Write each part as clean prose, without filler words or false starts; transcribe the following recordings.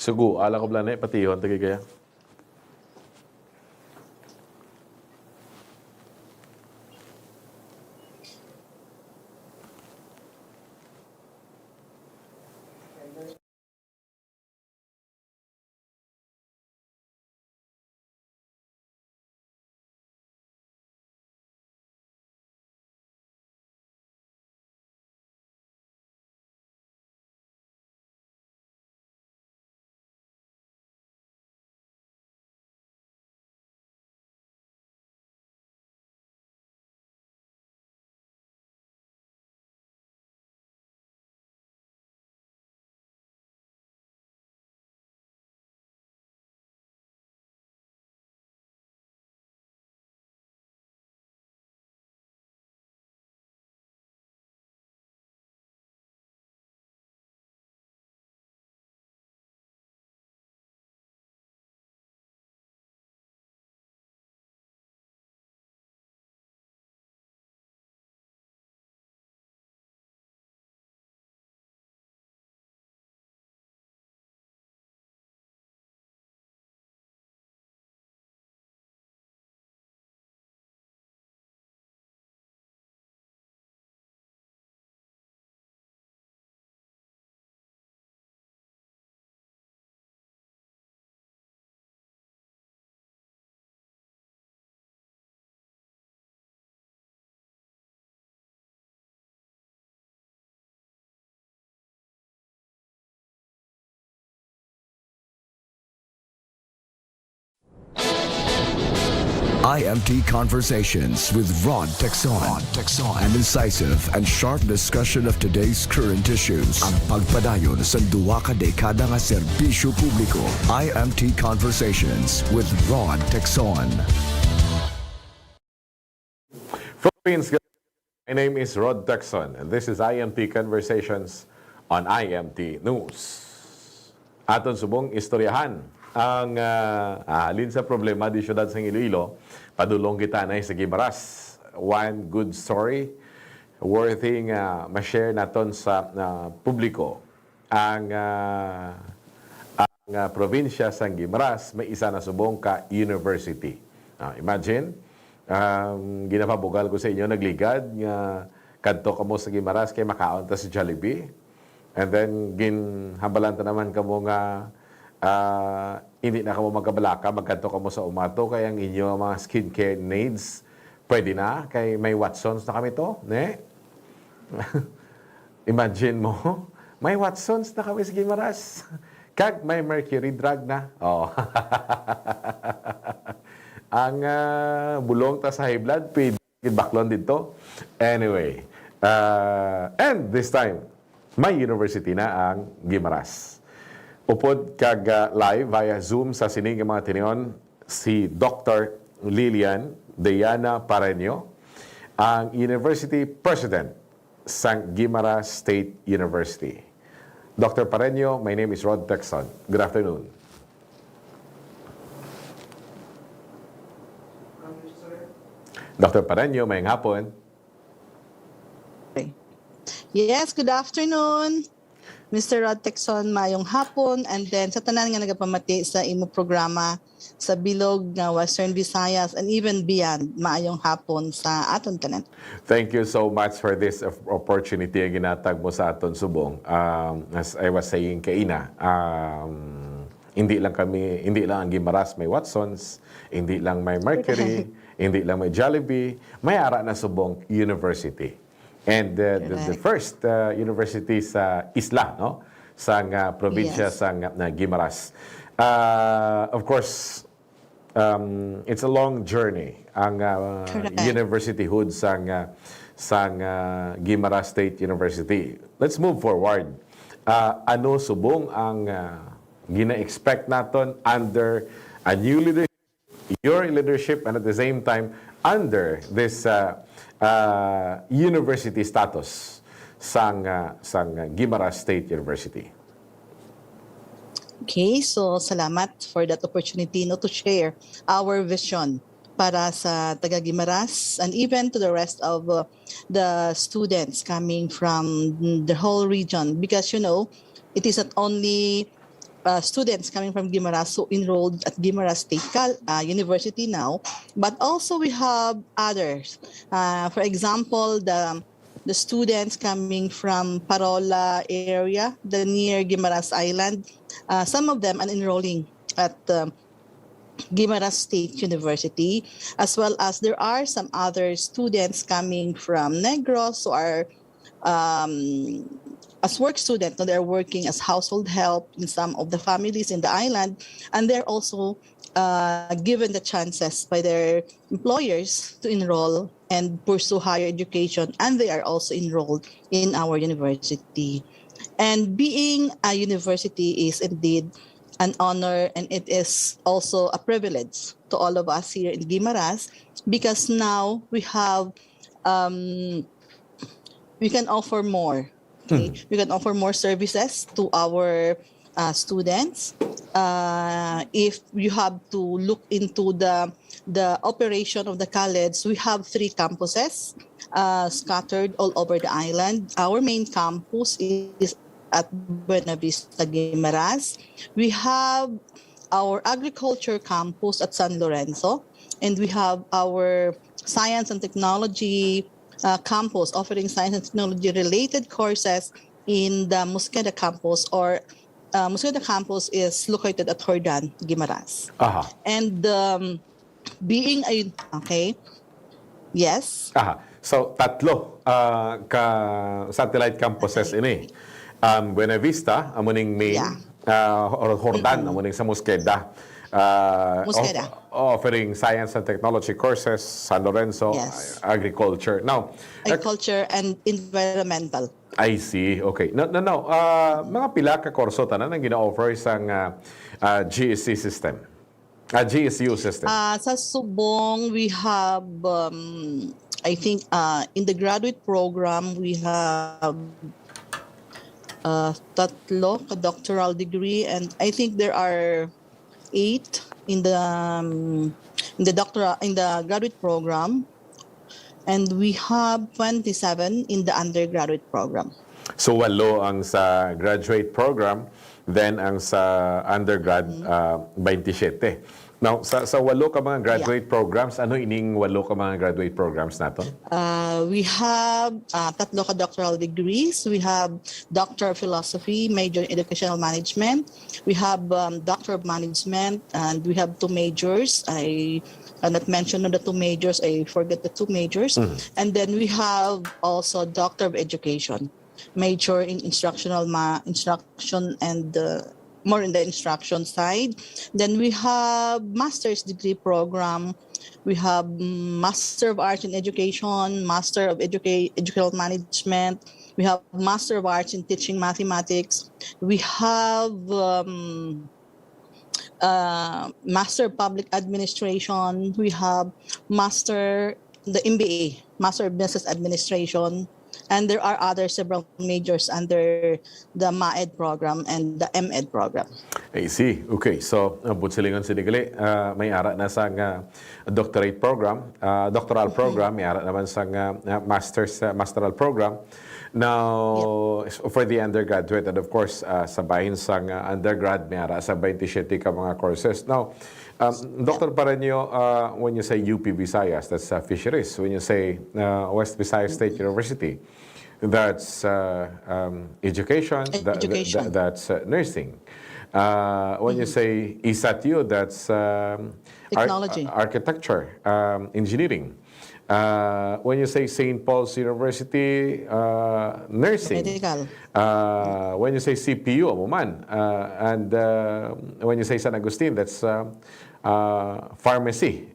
Sugu, ala ko blan patihon tagi kaya. IMT Conversations with Rod Texon. An incisive and sharp discussion of today's current issues. Ang pagpadayon sa duwa ka dekada nga serbisyo publiko. IMT Conversations with Rod Texon. Philippines, my name is Rod Texon and this is IMT Conversations on IMT News. Aton subong istoryahan ang alin sa problema di syudad sa Iloilo, padulong kita na sa Guimaras. One good story worthy ma-share naton sa publiko. Ang probinsya sa Guimaras may isa na subong ka university. Imagine, ginapabugal ko sa inyo, nagligad nga kadto kamo sa Guimaras kay makaon ta sa Jollibee. And then ginhambalanta naman kamo nga hindi na kamo magkabalaka, magkanto kamo sa umato, kaya ang inyo mga skincare needs, pwede na, kay may Watsons na kami to, ne? Imagine mo, may Watsons na kami sa Guimaras. Kag may mercury drug na. Oh. Ang bulong ta sa high blood, baklon dito. Anyway, and this time, may university na ang Guimaras. Upod kag live via Zoom sa sining mga tinion si Dr. Lilian Parreño, ang University President sa Guimaras State University. Dr. Parreño, my name is Rod Texon. Good afternoon. Dr. Parreño, mayang hapon. Yes, good afternoon. Mr. Rod Texon, mayong hapon, and then sa tanan nga nagapamati sa imo programa sa bilog nga Western Visayas and even beyond, maayong hapon sa aton tanan. Thank you so much for this opportunity ang ginatag mo sa aton subong. As I was saying kaina, hindi lang ang Guimaras may Watsons, hindi lang may Mercury, hindi lang may Jollibee, may ara na subong university. And the first university sa isla, no? Sa probinsya sa Guimaras. Of course, it's a long journey ang universityhood sa Guimaras State University. Let's move forward. Ano subong ang gina-expect naton under a new leadership, your leadership, and at the same time under this university status sang Guimaras State University. Okay, so salamat for that opportunity to share our vision para sa taga Guimaras and even to the rest of the students coming from the whole region, because it is not only students coming from Guimaras who enrolled at Guimaras State University now, but also we have others. For example, the students coming from Parola area, the near Guimaras Island, some of them are enrolling at Guimaras State University, as well as there are some other students coming from Negros who are as work students. So they're working as household help in some of the families in the island, and they're also given the chances by their employers to enroll and pursue higher education, and they are also enrolled in our university. And being a university is indeed an honor, and it is also a privilege to all of us here in Guimaras, because now we have we can offer more. Okay? We can offer more services to our students. If you have to look into the operation of the college, we have 3 campuses scattered all over the island. Our main campus is at Buena Vista, Guimaras. We have our agriculture campus at San Lorenzo, and we have our science and technology campus offering science and technology related courses in the Mosqueda campus, or Mosqueda campus is located at Hordan, Guimaras. And being a, okay, yes. So, tatlo ka satellite campuses ini. Buena Vista, amuning main, or Hordan, amuning sa Mosqueda. Mosqueda. Offering science and technology courses, San Lorenzo, agriculture. Now, agriculture and environmental. I see. Okay. No. Mga pila ka kurso tanan ang gina-offer sang GSC system. GSU system. Sa Subong, we have, I think, in the graduate program, we have tatlo ka doctoral degree, and I think there are 8 in the graduate program, and we have 27 in the undergraduate program. So 8 ang sa graduate program, then ang sa undergrad 27. Now sa 8 ka mga graduate programs, ano ining 8 ka mga graduate programs naton? We have tatlo ka doctoral degrees. We have Doctor of Philosophy, major in Educational Management. We have Doctor of Management, and we have 2 majors. I cannot mention the 2 majors. I forget the 2 majors. And then we have also Doctor of Education, major in instruction and more in the instruction side. Then we have master's degree program. We have Master of Arts in Education, Master of Educational Management. We have Master of Arts in Teaching Mathematics. We have Master of Public Administration. We have the MBA, Master of Business Administration. And there are several majors under the MAED program and the MED program. I see. Okay. So, Butsilingon Sinigali, may ara na sang doctorate program, doctoral program, may ara naman sang masteral program. Now, for the undergraduate, and of course, sa bahin sang undergrad, may ara sa 27 ka mga courses. Now, Dr. Parreño, when you say UP Visayas, that's fisheries. When you say West Visayas State University, that's education. That's nursing. When you say ISATU, that's technology, architecture, engineering. When you say St. Paul's University, nursing. Medical. When you say CPU, amuman. And when you say San Agustin, that's pharmacy.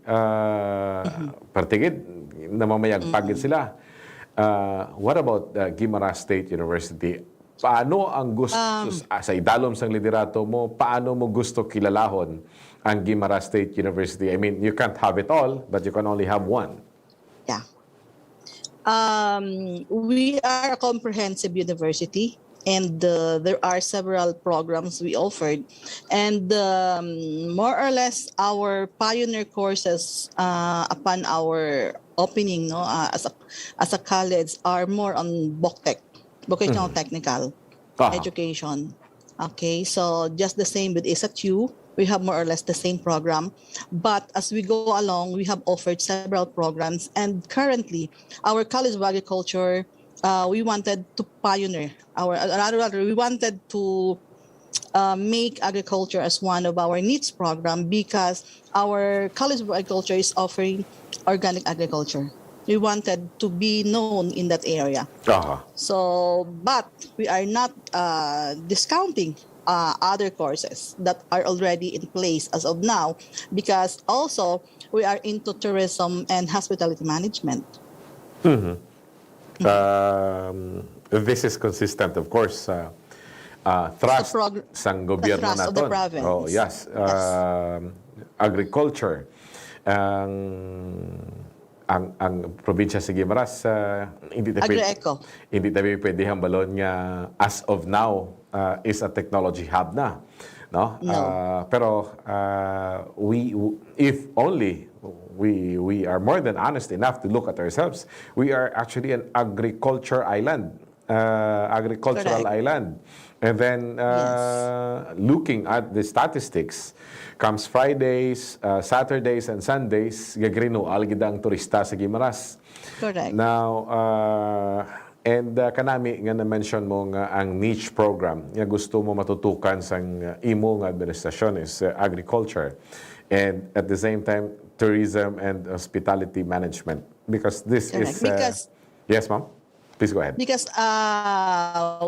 Partigid, namamayagpagid sila. What about Guimaras State University? Paano ang gusto, sa idalom sang liderato mo, paano mo gusto kilalahon ang Guimaras State University? I mean, you can't have it all, but you can only have one. Yeah. We are a comprehensive university, and there are several programs we offered. And more or less, our pioneer courses upon our opening as a college are more on vocational technical education. Okay, so just the same with ISAQ, we have more or less the same program. But as we go along, we have offered several programs. And currently, our College of Agriculture, we wanted to pioneer we wanted to make agriculture as one of our needs program because our College of Agriculture is offering organic agriculture. We wanted to be known in that area. So, but we are not discounting other courses that are already in place as of now, because also we are into tourism and hospitality management. This is consistent, of course, thrust sang gobyerno thrust of the naton. province. Oh, yes. Agriculture. Ang probinsya sa Guimaras, hindi tayo pwede hambalon nga as of now is a technology hub na. No? Pero if only we are more than honest enough to look at ourselves, we are actually an agricultural island. And then looking at the statistics, comes Fridays, Saturdays, and Sundays, gagrinual gid ang turista sa Guimaras. Correct. Now, kanami nga na-mention mo nga ang niche program nga gusto mo matutukan sa imo nga administrasyon is agriculture. And at the same time, tourism and hospitality management. Because this Correct. is... yes, ma'am? Please go ahead. Because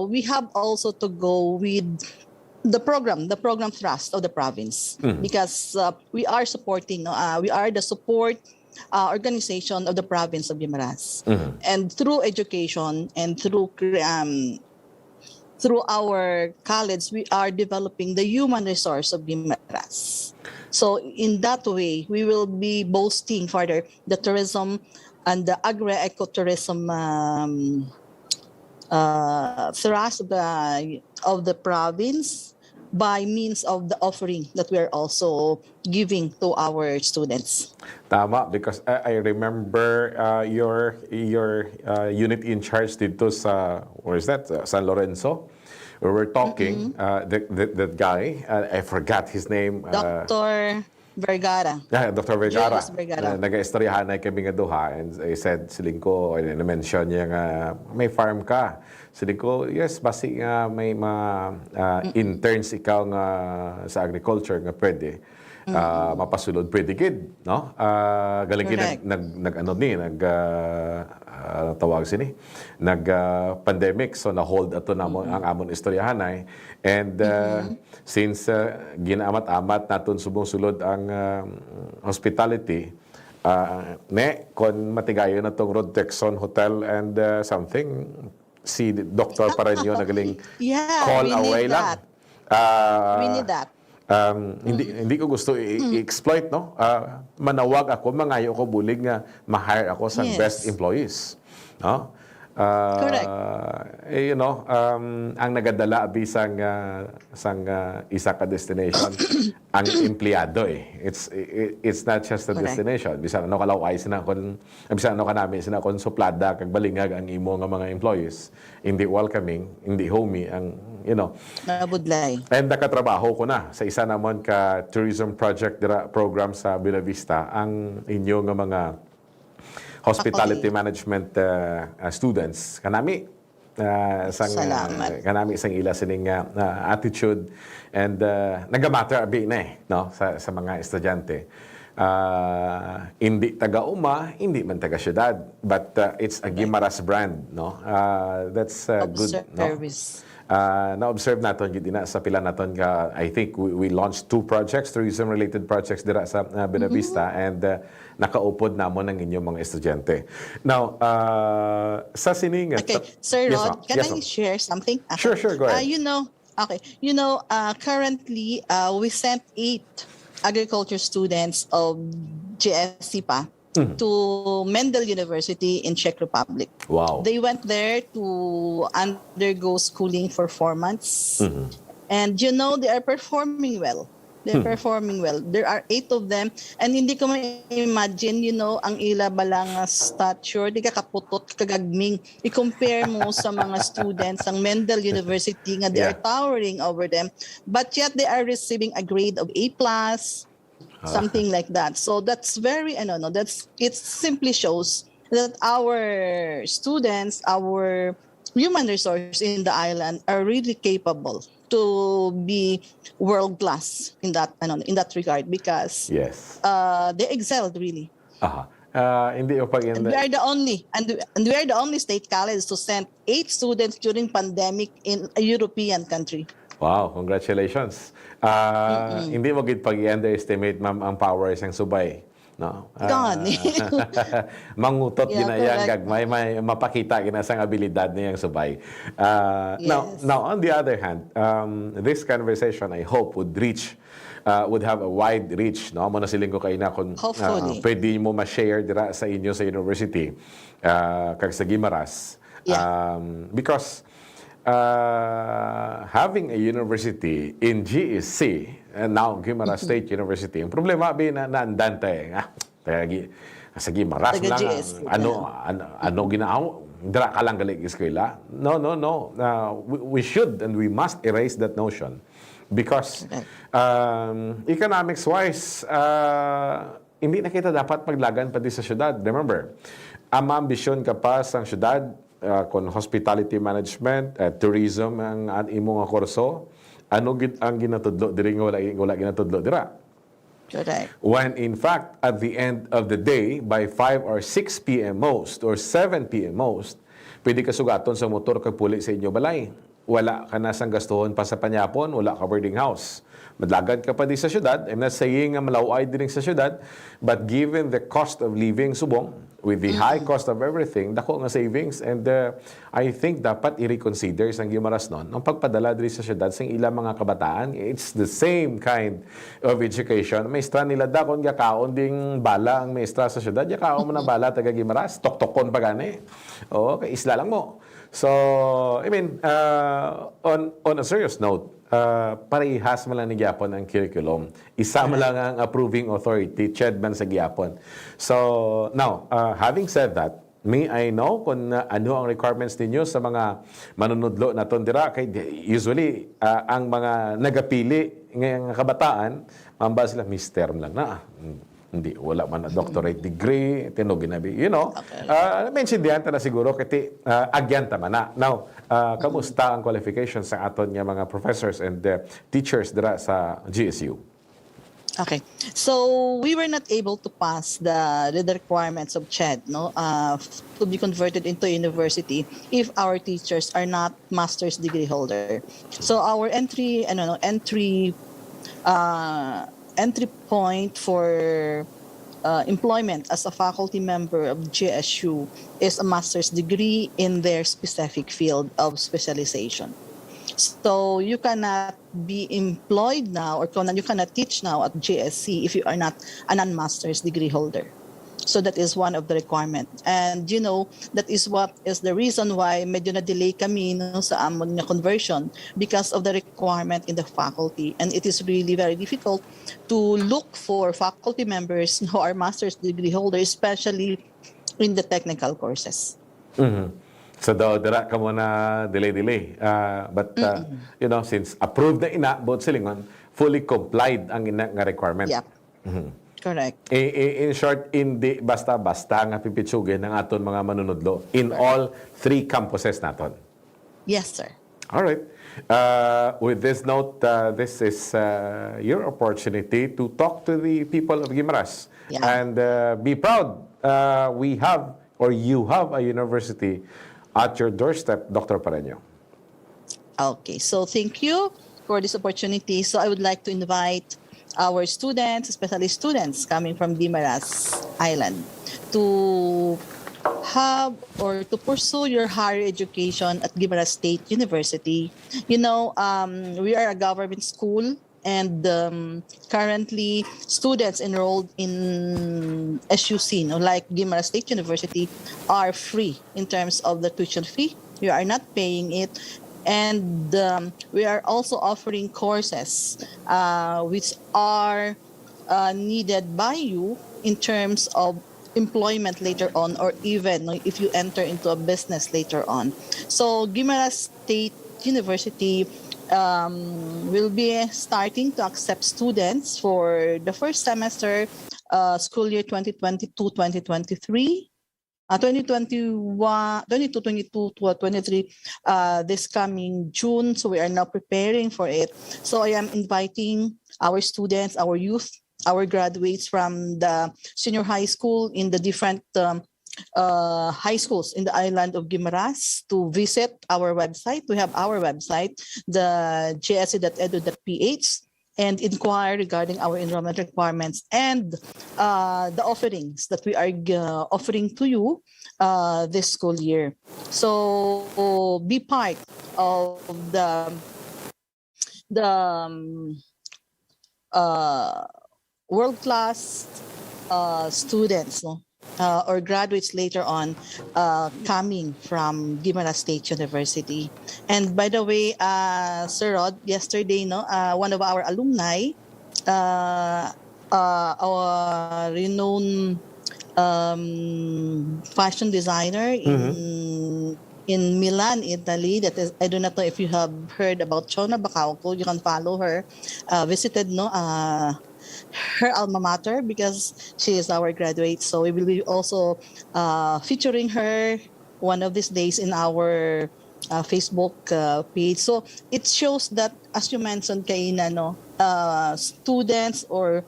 we have also to go with the program thrust of the province. Because we are supporting, we are the support organization of the province of Guimaras. And through education and through our college, we are developing the human resource of Guimaras. So in that way, we will be boosting further the tourism and the agri-ecotourism thrust of the province by means of the offering that we are also giving to our students. Tama, because I remember your unit in charge dito sa, where is that? San Lorenzo. We were talking, that guy, I forgot his name. Dr. Vergara. Yeah, Dr. Vergara. Julius Vergara. Nag-istoryahan na kami nga duha, and I said, siling ko, na-mention niya nga, may farm ka. Siling ko, yes, basi nga may interns ikaw nga sa agriculture nga pwede. Mapasulod pwede gid, no? Galing tawag sini pandemic, so na-hold ato namon ang amon istoryahan ay. And since ginaamat-amat naton subong sulod ang hospitality, kon matigayon na tong Rod Texon Hotel and something, si Dr. Parreño nagaling call away lang. We need that. Hindi ko gusto i-exploit, no? Manawag ako, mangayo ko bulig nga ma-hire ako sa best employees, no? Correct. Ang nagadala bisang isa ka destination ang empleyado it's not just a destination. Bisan ano kalaway sina kon bisan ano kanami sina kon suplada kag balingag ang imo nga mga employees, hindi welcoming, hindi homey ang Nabudlay. And nakatrabaho ko na sa isa namon ka tourism project program sa Bella Vista ang inyo nga mga hospitality management students. Kanami sang ila sining attitude and nagamatter abi na no sa mga estudyante. Hindi taga-uma, hindi man taga-syudad, but it's a Guimaras brand, no? That's good, no? Na-observe naton gid ina sa pila naton ka, I think we launched 2 projects, tourism related projects dira sa Bella Vista, and nakaupod namon ang inyong mga estudyante. Now, sa sining Sir Rod, can I share something? Sure, go ahead. Currently we sent 8 agriculture students of GSC pa to Mendel University in Czech Republic. Wow. They went there to undergo schooling for 4 months. And they are performing well. They're performing well. There are 8 of them. And hindi ko ma-imagine, ang ila balang stature, di ka kaputot, kagagming. I-compare mo sa mga students ng Mendel University nga they are towering over them. But yet they are receiving a grade of A+, something like that. So that's very, it simply shows that our students, our human resource in the island are really capable to be world class in that regard because Yes. they excelled really. Hindi o pag And we are the only state college to send 8 students during pandemic in a European country. Wow, congratulations. Hindi mo gid pag-underestimate ma'am ang powers ng subay. No. Mangutot ginayang gagmay may mapakita ginasang abilidad niyang subay. Now on the other hand, this conversation I hope would have a wide reach, no? Mo na siling ko kay na kung pwede mo ma-share dira sa inyo sa university kag sa Guimaras. Because having a university in GSC, and now Guimaras State University, ang problema na andante, sa Guimaras lang, ano ginaaw, dira ka lang galing eskwela. No. We should and we must erase that notion. Because economics-wise, hindi na kita dapat maglagan pati sa syudad. Remember, ang ambisyon ka pa sa syudad, kung hospitality management, tourism ang imong nga kurso, ano ang ginatudlo diri nga wala ginatudlo dira. Correct. When in fact, at the end of the day, by 5 or 6 p.m. most, or 7 p.m. most, pwede ka sugaton sa motor kag puli sa inyo balay. Wala ka na sang gastuhon pa sa panyapon, wala ka boarding house. Madlagad ka pa di sa syudad. I'm not saying nga malaway din sa syudad, but given the cost of living subong, with the high cost of everything, dako nga savings, and I think dapat i-reconsider sang Guimaras noon ang pagpadala diri sa syudad sang ilang mga kabataan. It's the same kind of education. Maestra nila dakon nga kaon ding bala ang maestra sa syudad, ya kaon mo na bala taga Guimaras, toktokon pa gani. O kay isla lang mo. So, I mean, on a serious note, parehas man lang ni Gyapon ang curriculum. Isa man lang ang approving authority, CHED man sa Gyapon. So, now, having said that, may I know kung ano ang requirements ninyo sa mga manunudlo na tondira? Kay usually, ang mga nagapili ngayong kabataan, mamba sila, mister lang na. Hindi, wala man na doctorate degree, tinuginabi. Mention diyan na siguro kiti agyanta man na. Now, kamusta ang qualifications sa aton nga mga professors and teachers dira sa GSU? Okay. So, we were not able to pass the requirements of CHED, to be converted into university if our teachers are not master's degree holder. So, our entry point for employment as a faculty member of GSU is a master's degree in their specific field of specialization. So you cannot be employed now or you cannot teach now at GSC if you are not a non-master's degree holder. So that is one of the requirements. And that is what is the reason why medyo na-delay kami sa amon nga conversion because of the requirement in the faculty. And it is really very difficult to look for faculty members who are master's degree holders, especially in the technical courses. Mm-hmm. So dira ka mo na delay. But since approved na ina, both silingon, fully complied ang ina nga requirement. Yeah. Mm-hmm. Correct. In short, hindi basta-basta nga pipitsugin ng aton mga manunudlo in all 3 campuses naton. Yes, sir. All right. With this note, this is your opportunity to talk to the people of Guimaras and be proud. You have a university at your doorstep, Dr. Parreño. Okay. So thank you for this opportunity. So I would like to invite our students, especially students coming from Guimaras Island, to have or to pursue your higher education at Guimaras State University. We are a government school, and currently students enrolled in SUC, like Guimaras State University, are free in terms of the tuition fee. You are not paying it. And we are also offering courses which are needed by you in terms of employment later on, or even if you enter into a business later on. So Guimaras State University will be starting to accept students for the first semester, school year 2022-2023. 2021, 22, 23, this coming June. So we are now preparing for it. So I am inviting our students, our youth, our graduates from the senior high school in the different high schools in the island of Guimaras to visit our website. We have our website, the gse.edu.ph, and inquire regarding our enrollment requirements and the offerings that we are offering to you this school year. So be part of the world-class students, no? Or graduates later on coming from Guimaras State University. And by the way, Sir Rod, yesterday, one of our alumni, our renowned fashion designer in Milan, Italy, that is, I do not know if you have heard about Chona Bacauco, you can follow her, visited her alma mater because she is our graduate. So we will be also featuring her one of these days in our Facebook page. So it shows that, as you mentioned, Kaina, students or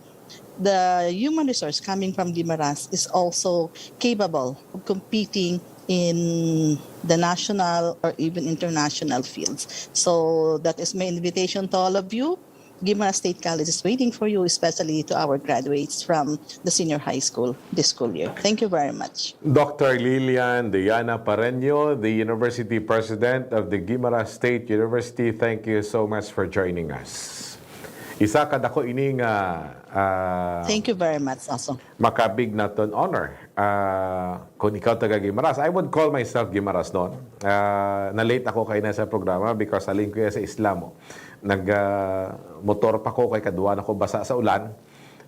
the human resource coming from Guimaras is also capable of competing in the national or even international fields. So that is my invitation to all of you. Guimaras State College is waiting for you, especially to our graduates from the senior high school this school year. Thank you very much. Dr. Lilian Parreño, the University President of the Guimaras State University, thank you so much for joining us. Isa ka dako ining Thank you very much also. makabig naton honor. Kung ikaw taga Guimaras, I would call myself Guimaras noon. Na-late ako kayo na sa programa because aling ko sa Islamo. Nag-motor pa ko kay kaduan ako basa sa ulan.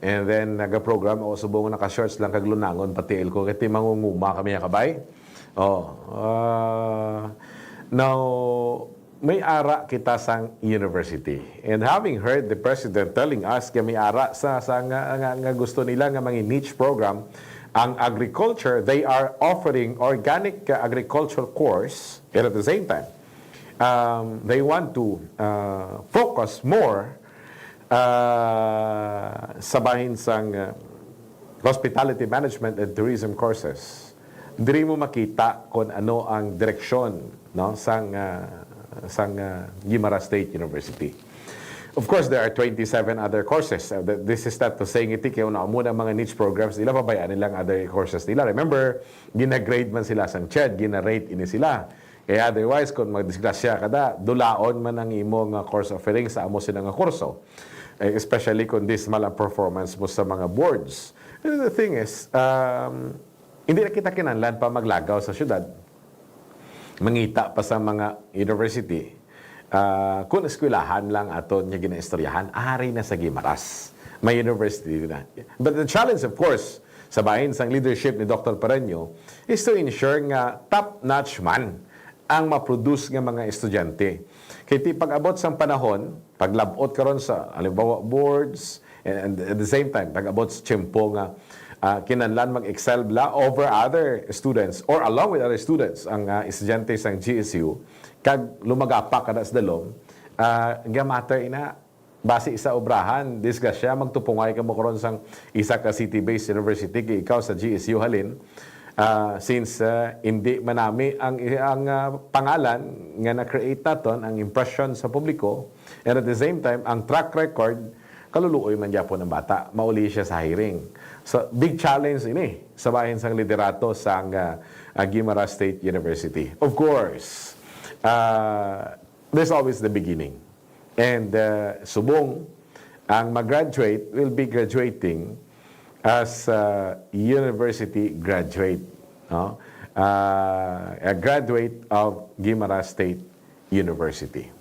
And then nag-program ako subong naka-shorts lang kaglunangon pati ko kay mangunguma kami kabay. Now may ara kita sang university. And having heard the president telling us may ara sa nga gusto nila nga mga niche program ang agriculture, they are offering organic agricultural course, and at the same time they want to focus more sa bahin sang hospitality management and tourism courses. Diri mo makita kung ano ang direksyon sang Guimaras State University. Of course, there are 27 other courses. This is not to saying iti kaya una muna mga niche programs nila, pabayaan nilang other courses nila. Remember, gina-grade man sila sang CHED, gina-rate ini sila. Kaya otherwise, kung magdisgrasya kada, dulaon man ang imong course offering sa amo silang kurso. Especially kung dismal ang performance mo sa mga boards. And the thing is, hindi na kita kinanlan pa maglagaw sa syudad. Mangita pa sa mga university. Kung eskwelahan lang ato niya ginaistoryahan, ari na sa Guimaras. May university na. But the challenge, of course, sa bahin sang leadership ni Dr. Parreño is to ensure nga top-notch man ang ma-produce nga mga estudyante. Kaya pag-abot sang panahon, paglabot karon sa halimbawa boards, and at the same time, pag-abot sa tiyempo nga kinanlan mag-excel bla over other students or along with other students ang estudyante sang GSU kag lumagapa kada sa dalom matter ina base isa obrahan disgrasya magtupungay ka mo karon sang isa ka city-based university kay ikaw sa GSU halin since hindi manami ang pangalan nga na-create naton ang impression sa publiko, and at the same time ang track record kaluluoy man gyapon ng bata mauli siya sa hiring. So big challenge ini sa bahin sang liderato sang Guimaras State University. Of course, there's always the beginning. And subong ang mag-graduate will be graduating as university graduate. A graduate of Guimaras State University.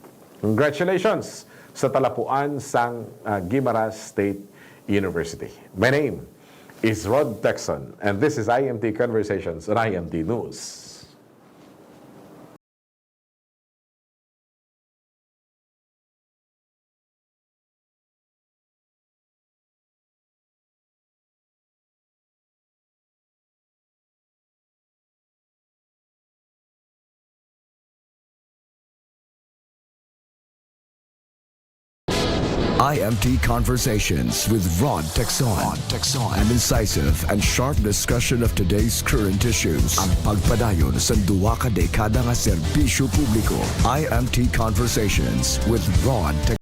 Congratulations sa talapuan sang Guimaras State University. My name is Rod Texon, and this is IMT Conversations on IMT News. IMT Conversations with Rod Texon. An incisive and sharp discussion of today's current issues. Ang pagpadayon sa duwa ka dekada nga serbisyo publiko. IMT Conversations with Rod Texon.